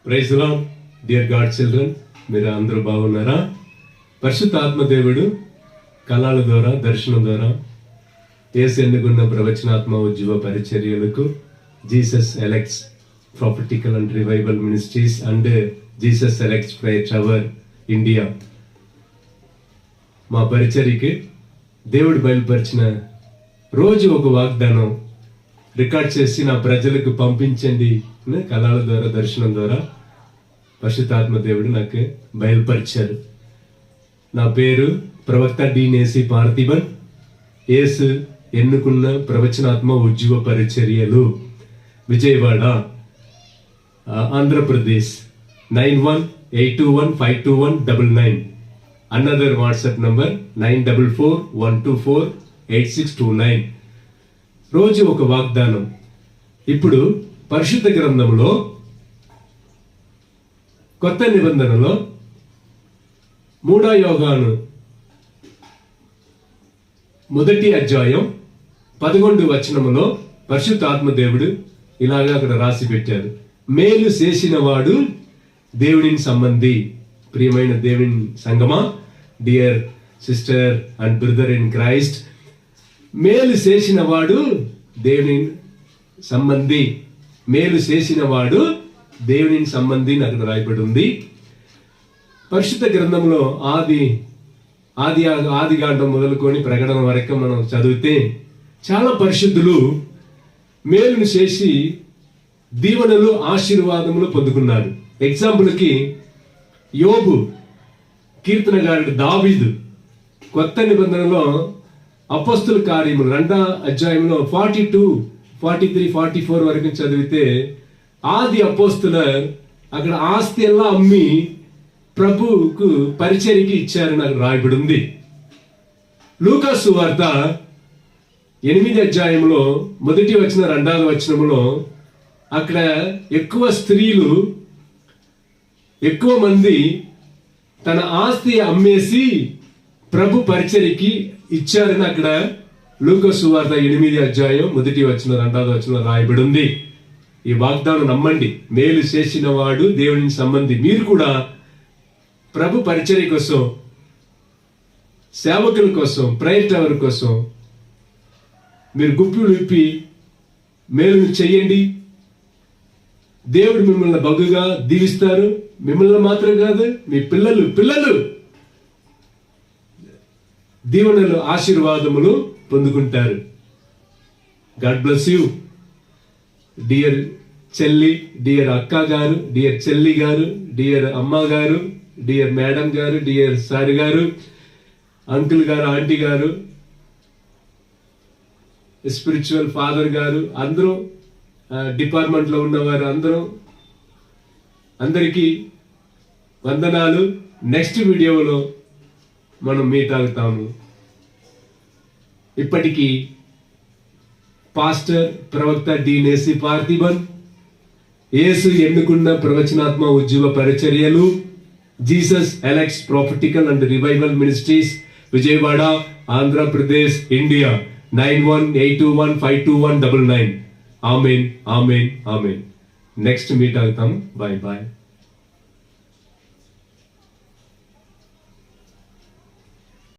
Praise lord dear god children, మీరు అందరూ బాగున్నారా? పరిశుద్ధ ఆత్మదేవుడు కళల ద్వారా, దర్శనం ద్వారా యేసు ఎన్నుకున్న ప్రవచనాత్మ ఉజ్జీవ పరిచర్యలకు Jesus elects prophetical and revival ministries and Jesus elects prayer tower India మా పరిచర్యకి దేవుడు బయలుపరిచిన రోజు ఒక వాగ్దానం రికార్డ్ చేసి నా ప్రజలకు పంపించండి. కళల ద్వారా, దర్శనం ద్వారా పరిశుద్ధాత్మ దేవుడు నాకు బయలుపరిచారు. నా పేరు ప్రవక్త డినేసి పార్థిబన్. యేసు ఎన్నుకున్న ప్రవచనాత్మ ఉజ్జీవ పరిచర్యలు, Vijayawada, Andhra Pradesh 9182152199. Another WhatsApp number 9441248629. రోజు ఒక వాగ్దానం. ఇప్పుడు పరిశుద్ధ గ్రంథంలో కొత్త నిబంధనలో 3వ యోహాను 1వ అధ్యాయం 11వ వచనములో పరిశుద్ధ ఆత్మదేవుడు ఇలాగా అక్కడ రాసి పెట్టారు. మేలు చేసిన వాడు దేవుని సంబంధి. ప్రియమైన దేవుని సంగమా, dear sister and brother in Christ, మేలు చేసిన వాడు దేవుని సంబంధి. మేలు చేసిన వాడు దేవుని సంబంధి అక్కడ రాయబడి ఉంది. పరిశుద్ధ గ్రంథంలో ఆదికాండం మొదలుకొని ప్రకటన వరకు మనం చదివితే చాలా పరిశుద్ధులు మేలును చేసి దీవెనలు, ఆశీర్వాదములు పొందుకున్నారు. ఎగ్జాంపుల్కి యోబు, కీర్తనగారుడు దావీదు. కొత్త నిబంధనలో అపోస్తుల కార్యములు 2వ అధ్యాయంలో 42, 43, 44 వరకు చదివితే ఆది అపోస్తుల అక్కడ ఆస్తి ఎలా అమ్మి ప్రభువుకు పరిచర్యకి ఇచ్చారని అక్కడ రాయబడి ఉంది. లూకా సువార్త 8వ అధ్యాయంలో 1వ వచనం, 2వ వచనంలో అక్కడ ఎక్కువ స్త్రీలు, ఎక్కువ మంది తన ఆస్తి అమ్మేసి ప్రభు పరిచర్యకి ఇచ్చారని అక్కడ లూకా సువార్త 8వ అధ్యాయం 1వ వచనం, 2వ వచనం రాయబడి ఉంది. ఈ వాగ్దానం నమ్మండి. మేలు చేసిన వాడు దేవుని సంబంధి. మీరు కూడా ప్రభు పరిచర్య కోసం, సేవకుల కోసం, ప్రేయర్ టవర్ కోసం మీరు గుప్పిలు విప్పి మేలును చెయ్యండి. దేవుడు మిమ్మల్ని బగ్గుగా దీవిస్తారు. మిమ్మల్ని మాత్రం కాదు, మీ పిల్లలు దీవెనలు, ఆశీర్వాదములు పొందుకుంటారు. గాడ్ బ్లెస్ యూ డియర్ చెల్లి, డియర్ అక్క గారు, డియర్ చెల్లి గారు, డియర్ అమ్మ గారు, డియర్ మేడం గారు, డియర్ సార్ గారు, అంకుల్ గారు, ఆంటీ గారు, స్పిరిచువల్ ఫాదర్ గారు, అందరూ డిపార్ట్మెంట్లో ఉన్నవారు అందరికీ వందనాలు. నెక్స్ట్ వీడియోలో మనం మీట్ అవుతాము. ఇప్పటికీ పాస్టర్ ప్రవక్త డినేసి పార్థిబన్, యేసు ఎన్నుకున్న ప్రవచనాత్మ ఉజ్జీవ పరిచర్యలు, Jesus elects prophetical and revival ministries, Vijayawada, Andhra Pradesh, India 9182152199. Amen, amen, amen. Next meet అవుతాం. Bye bye.